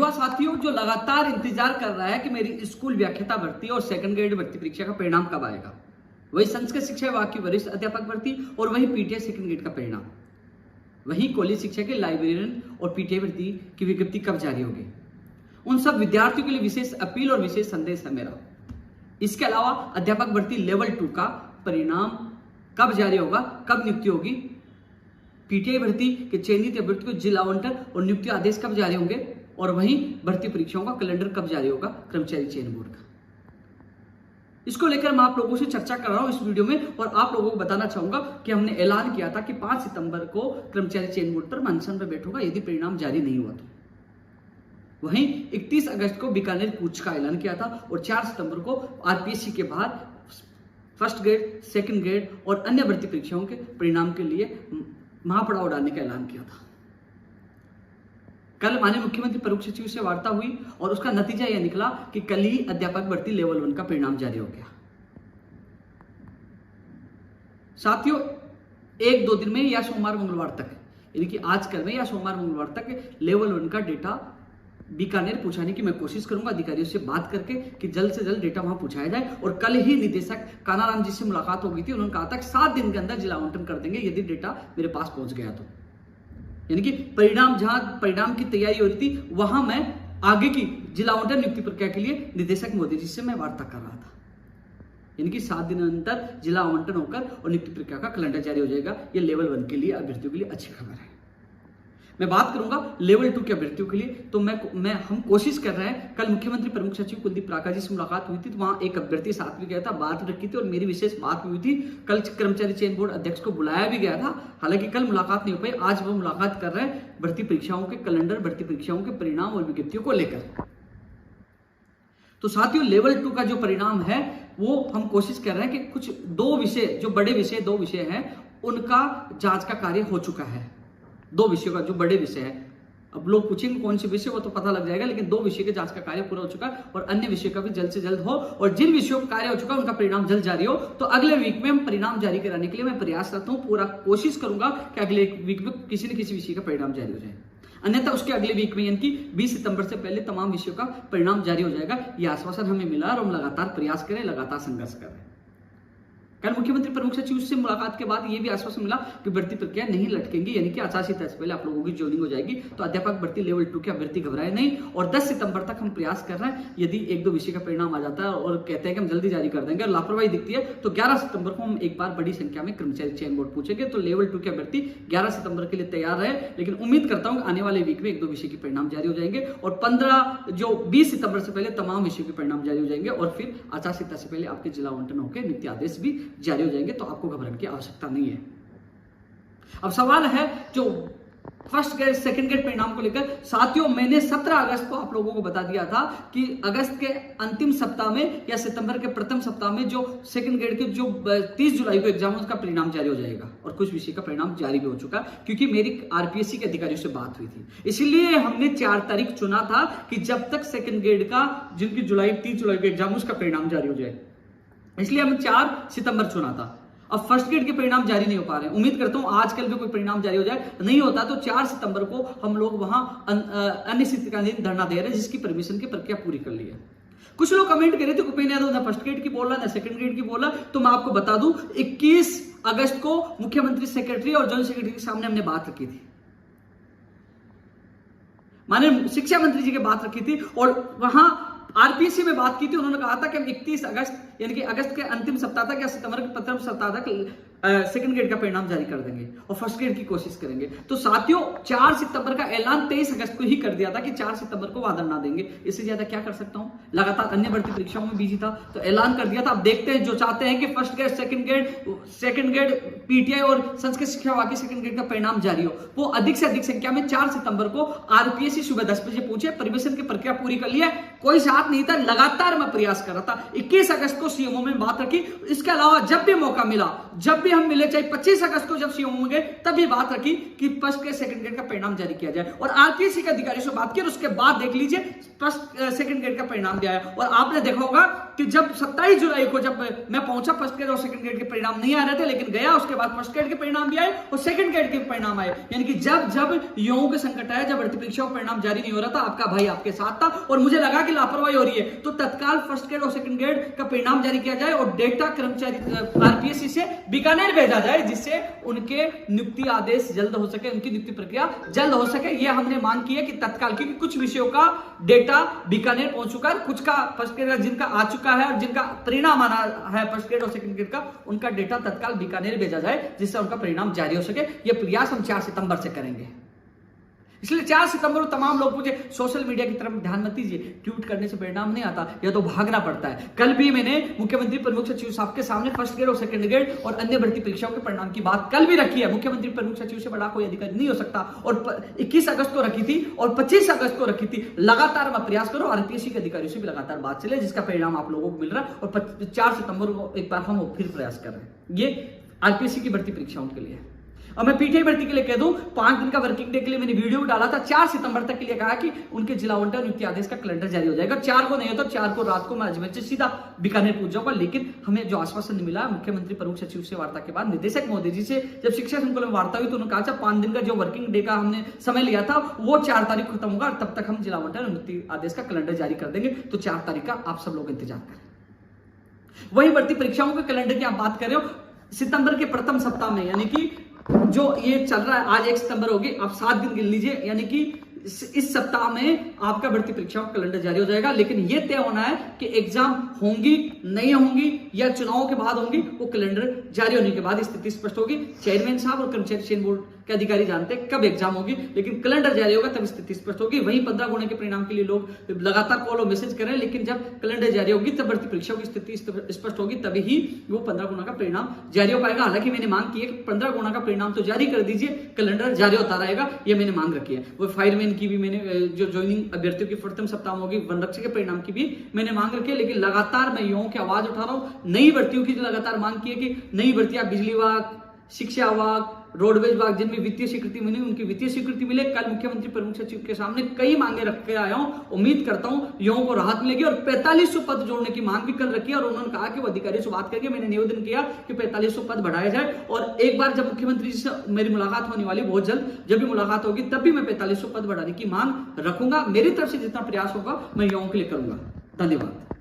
युवा साथियों जो लगातार इंतजार कर रहा है कि मेरी स्कूल व्याख्याता भर्ती और सेकंड ग्रेड भर्ती परीक्षा का परिणाम कब आएगा, वही संस्कृत शिक्षा विभाग की वरिष्ठ अध्यापक भर्ती और वही पीटीआई सेकंड ग्रेड का परिणाम, वही कॉलेज शिक्षा के लाइब्रेरियन और पीटीआई भर्ती की विज्ञप्ति कब जारी होगी, उन सब विद्यार्थियों के लिए विशेष अपील और विशेष संदेश है मेरा। इसके अलावा अध्यापक भर्ती लेवल 2 का परिणाम कब जारी होगा, कब नियुक्ति होगी, पीटीआई भर्ती के चयनित अभ्यर्थी को जिला आवंटन और नियुक्ति आदेश कब जारी होंगे, और वहीं भर्ती परीक्षाओं का कैलेंडर कब जारी होगा कर्मचारी चयन बोर्ड का। इसको लेकर मैं आप लोगों से चर्चा कर रहा हूं इस वीडियो में, और आप लोगों को बताना चाहूंगा कि हमने ऐलान किया था कि 5 सितंबर को कर्मचारी चयन बोर्ड पर मैं अनशन पर बैठूंगा यदि परिणाम जारी नहीं हुआ तो। वहीं 31 अगस्त को बीकानेर कूच का ऐलान किया था और 4 सितंबर को आरपीएससी के बाहर फर्स्ट ग्रेड, सेकंड ग्रेड और अन्य भर्ती परीक्षाओं के परिणाम के लिए महापड़ाव डालने का ऐलान किया था। कल माननीय मुख्यमंत्री प्रमुख सचिव से वार्ता हुई और उसका नतीजा यह निकला कि कल ही अध्यापक भर्ती लेवल 1 का परिणाम जारी हो गया। साथियों, 1-2 दिन में या सोमवार मंगलवार तक, यानी कि आज कल में या सोमवार मंगलवार तक लेवल 1 का डेटा बीकानेर पहुंचाने की मैं कोशिश करूंगा अधिकारियों से बात करके कि जल्द से जल्द डेटा वहां पहुंचाया जाए। और कल ही निदेशक कानाराम जी से मुलाकात हो गई थी, उन्होंने कहा था कि 7 दिन के अंदर जिला आवंटन कर देंगे यदि डेटा मेरे पास पहुंच गया तो। यानी कि परिणाम, जहां परिणाम की तैयारी हो रही थी वहां मैं आगे की जिला आवंटन नियुक्ति प्रक्रिया के लिए निदेशक मोदी जी से मैं वार्ता कर रहा था। यानी कि 7 दिन अंतर जिला आवंटन होकर और नियुक्ति प्रक्रिया का कैलेंडर जारी हो जाएगा। ये लेवल 1 के लिए अभ्यर्थियों के लिए अच्छी खबर है। मैं बात करूंगा लेवल 2 के अभ्यर्थियों के लिए, तो हम कोशिश कर रहे हैं। कल मुख्यमंत्री प्रमुख सचिव कुलदीप प्राका जी से मुलाकात हुई थी, तो वहां एक अभ्यर्थी साथ भी गया था, बात रखी थी और मेरी विशेष बात भी हुई थी। कल कर्मचारी चयन बोर्ड अध्यक्ष को बुलाया भी गया था, हालांकि कल मुलाकात नहीं हो पाई। आज वो मुलाकात कर रहे हैं भर्ती परीक्षाओं के कैलेंडर, भर्ती परीक्षाओं के परिणाम और विज्ञप्तियों को लेकर। तो साथियों, लेवल 2 का जो परिणाम है वो हम कोशिश कर रहे हैं कि कुछ 2 विषय, जो बड़े विषय 2 विषय हैं, उनका जांच का कार्य हो चुका है। 2 विषयों का जो बड़े विषय है, अब लोग पूछेंगे कौन से विषय, वो तो पता लग जाएगा, लेकिन 2 विषय के जांच का कार्य पूरा हो चुका है और अन्य विषय का भी जल्द से जल्द हो। और जिन विषयों का कार्य हो चुका है उनका परिणाम जल्द जारी हो, तो अगले वीक में हम परिणाम जारी कराने के लिए मैं प्रयासरत हूं। पूरा कोशिश करूंगा कि अगले वीक में किसी न किसी विषय का परिणाम जारी हो जाए, अन्यथा उसके अगले वीक में यानी कि 20 सितंबर से पहले तमाम विषयों का परिणाम जारी हो जाएगा। यह आश्वासन हमें मिला और हम लगातार प्रयास करें, लगातार संघर्ष करें। कल मुख्यमंत्री प्रमुख सचिव से मुलाकात के बाद यह भी आश्वासन मिला कि भर्ती प्रक्रिया नहीं लटकेंगी, यानी कि आचार संहिता से पहले आप लोगों की ज्वाइनिंग हो जाएगी। तो अध्यापक भर्ती लेवल 2 के अभ्यर्थी घबराए नहीं। और 10 सितंबर तक हम प्रयास कर रहे हैं, यदि 1-2 विषय का परिणाम आ जाता है और कहते हैं कि हम जल्दी जारी कर देंगे और लापरवाही दिखती है, तो 11 सितंबर को हम एक बार बड़ी संख्या में कर्मचारी चयन बोर्ड पूछेंगे। तो लेवल 2 के अभ्यर्थी 11 सितंबर के लिए तैयार रहे, लेकिन उम्मीद करता हूं आने वाले वीक में 1-2 विषय के परिणाम जारी हो जाएंगे और 20 सितंबर से पहले तमाम विषयों के परिणाम जारी हो जाएंगे और फिर आचार संहिता से पहले आपके जिला आवंटन होकर नियुक्ति आदेश भी जारी हो जाएंगे। तो आपको घबराने की आवश्यकता नहीं है। अब सवाल है जो फर्स्ट ग्रेड, सेकंड ग्रेड परिणाम को लेकर। साथियों, मैंने 17 अगस्त को आप लोगों को बता दिया था कि अगस्त के अंतिम सप्ताह में या सितंबर के प्रथम सप्ताह में जो सेकंड ग्रेड के जो 30 जुलाई को एग्जाम, उसका परिणाम जारी हो जाएगा और कुछ विषय का परिणाम जारी भी हो चुका, क्योंकि मेरी आरपीएससी के अधिकारियों से बात हुई थी। इसलिए हमने 4 तारीख चुना था कि जब तक सेकंड ग्रेड का, जिनकी 30 जुलाई को एग्जाम, उसका परिणाम जारी हो जाए, इसलिए हमने 4 सितंबर चुना था। अब फर्स्ट ग्रेड के परिणाम जारी नहीं हो पा रहे हैं, उम्मीद करता हूं आजकल भी कोई परिणाम जारी हो जाए। नहीं होता तो 4 सितंबर को हम लोग वहां अनिश्चितकालीन धरना दे रहे हैं, जिसकी परमिशन की प्रक्रिया पूरी कर ली है। कुछ लोग कमेंट कर रहे थे उपेंद्र यादव ना फर्स्ट ग्रेड की बोला ना सेकंड ग्रेड की बोला, तो मैं आपको बता दूं 21 अगस्त को मुख्यमंत्री सेक्रेटरी और जॉइंट सेक्रेटरी के सामने हमने बात रखी थी, माननीय शिक्षा मंत्री जी की बात रखी थी और वहां आरपीएससी में बात की थी। उन्होंने कहा था कि हम 31 अगस्त यानी कि अगस्त के अंतिम सप्ताह तक या सितंबर के प्रथम सप्ताह तक सेकंड ग्रेड का परिणाम जारी कर देंगे और फर्स्ट ग्रेड की कोशिश करेंगे। तो साथियों, 4 सितंबर का ऐलान 23 अगस्त को ही कर दिया था कि 4 सितंबर को वादा ना देंगे। इससे ज्यादा क्या कर सकता हूं, लगातार अन्य भर्ती परीक्षाओं में बिजी था तो ऐलान कर दिया था। अब देखते हैं, जो चाहते हैं कि first grade, second grade PTI और संस्कृत शिक्षा विभाग की सेकंड ग्रेड का परिणाम जारी हो, वो अधिक से अधिक संख्या में 4 सितंबर को आरपीएससी सुबह 10 बजे पहुंचे, परमिशन की प्रक्रिया पूरी कर लिया। कोई साथ नहीं था, लगातार मैं प्रयास कर रहा था। 21 अगस्त को सीएमओ में बात रखी। इसके अलावा जब भी मौका मिला, जब भी हम मिले, चाहे 25 अगस्त को जब सीएमओ में गए, तब भी बात रखी कि फर्स्ट ग्रेड, सेकंड ग्रेड का परिणाम जारी किया जाए और आरपीएससी के अधिकारियों से बात की और उसके बाद देख लीजिए फर्स्ट सेकंड ग्रेड का परिणाम दिया है। और आपने देखा होगा कि जब 27 जुलाई को जब मैं पहुंचा, फर्स्ट ग्रेड और सेकंड ग्रेड के परिणाम नहीं आ रहे थे, लेकिन गया उसके बाद फर्स्ट ग्रेड के परिणाम भी आए और सेकंड ग्रेड के परिणाम आए। यानी कि जब जब युवाओं के संकट आया, जब भर्ती परीक्षाओं का परिणाम जारी नहीं हो रहा था, आपका भाई आपके साथ था और मुझे लगा कि लापरवाही हो रही है, तो तत्काल फर्स्ट ग्रेड और सेकंड ग्रेड का परिणाम जारी किया जाए और डेटा कर्मचारी आरपीएससी से बीकानेर भेजा जाए, जिससे उनके नियुक्ति आदेश जल्द हो सके, उनकी नियुक्ति प्रक्रिया जल्द हो सके। यह हमने मांग की है कि तत्काल, क्योंकि कुछ विषयों का डेटा बीकानेर पहुंच चुका है, कुछ का फर्स्ट ग्रेड जिनका आ चुका है और जिनका परिणाम आना है फर्स्ट ग्रेड और सेकंड ग्रेड का, उनका डेटा तत्काल बीकानेर भेजा जाए, जिससे उनका परिणाम जारी हो सके। यह प्रयास हम 4 सितंबर से करेंगे। इसलिए 4 सितंबर को तमाम लोग मुझे सोशल मीडिया की तरफ ध्यान मत दीजिए, ट्वीट करने से परिणाम नहीं आता, या तो भागना पड़ता है। कल भी मैंने मुख्यमंत्री प्रमुख सचिव साहब के सामने फर्स्ट ग्रेड और सेकंड ग्रेड और अन्य भर्ती परीक्षाओं के परिणाम की बात कल भी रखी है। मुख्यमंत्री प्रमुख सचिव से बड़ा कोई अधिकारी नहीं हो सकता, और 21 अगस्त को रखी थी और 25 अगस्त को रखी थी। लगातार मैं प्रयास करो, आरपीएससी के अधिकारियों से भी लगातार बात चले, जिसका परिणाम आप लोगों को मिल रहा है। और 4 सितंबर को एक बार हम फिर प्रयास कर रहे हैं। ये आरपीएससी की भर्ती परीक्षाओं के लिए। और मैं पीटीआई भर्ती के लिए कह दूं, 5 दिन का वर्किंग डे के लिए मैंने वीडियो डाला था, 4 सितंबर तक के लिए कहा कि उनके जिला आवंटन नियुक्ति आदेश का कैलेंडर जारी हो जाएगा। 4 को नहीं होता, 4 को रात को मैं अजमेर से सीधा बीकानेर पहुंच जाऊंगा। लेकिन हमें जो आश्वासन मिला मुख्यमंत्री प्रमुख सचिव से वार्ता के बाद, निदेशक मोदी जी से जब शिक्षा संकुल में वार्ता हुई, तो उन्होंने कहा 5 दिन का जो वर्किंग डे का हमने समय लिया था वो 4 तारीख खत्म होगा, और तब तक हम जिला आवंटन नियुक्ति आदेश का कैलेंडर जारी कर देंगे। तो 4 तारीख का आप सब लोग इंतजार करें। वही भर्ती परीक्षाओं के कैलेंडर की आप बात कर रहे हो, सितंबर के प्रथम सप्ताह में, यानी कि जो ये चल रहा है, आज 1 सितंबर होगी, आप 7 दिन गिन लीजिए, यानी कि इस सप्ताह में आपका भर्ती परीक्षाओं का कैलेंडर जारी हो जाएगा। लेकिन यह तय होना है कि एग्जाम होंगी नहीं होंगी या चुनाव के बाद होंगी, वो कैलेंडर जारी होने के बाद स्थिति स्पष्ट होगी। चेयरमैन साहब और कर्मचारी चयन बोर्ड के अधिकारी जानते हैं कब एग्जाम होगी, लेकिन कैलेंडर जारी होगा तब स्थिति स्पष्ट होगी। वहीं 15 गुणे के परिणाम के लिए लोग लगातार कॉल और मैसेज करें, लेकिन जब कैलेंडर जारी होगी तब भर्ती परीक्षाओं की स्थिति स्पष्ट होगी, तभी ही वो 15 गुना का परिणाम जारी हो पाएगा। हालांकि मैंने मांग की है कि 15 गुना का परिणाम तो जारी कर दीजिए, कैलेंडर जारी होता रहेगा, ये मैंने मांग रखी है। वो फायरमैन की भी मैंने, जो ज्वाइनिंग अभ्यर्थियों की प्रथम सप्ताह में होगी, वन रक्षक के परिणाम की भी मैंने मांग रखी है। लेकिन लगातार मैं युवाओं की आवाज उठा रहा हूं, नई भर्तियों की लगातार मांग की है कि नई भर्तियां बिजली विभाग, शिक्षा विभाग, रोडवेज विभाग, जिनमें वित्तीय स्वीकृति मिली उनकी वित्तीय स्वीकृति मिले। कल मुख्यमंत्री प्रमुख सचिव के सामने कई मांगे रख के आया हूं, उम्मीद करता हूं युवाओं को राहत मिलेगी। और 4500 पद जोड़ने की मांग भी कल रखी है, और उन्होंने कहा कि वो अधिकारियों से बात करके, मैंने निवेदन किया कि 4500 पद बढ़ाए जाए। और एक बार जब मुख्यमंत्री जी से मेरी मुलाकात होने वाली बहुत जल्द, जब भी मुलाकात होगी तब भी मैं 4500 पद बढ़ाने की मांग रखूंगा। मेरी तरफ से जितना प्रयास होगा मैं युवाओं के लिए करूंगा। धन्यवाद।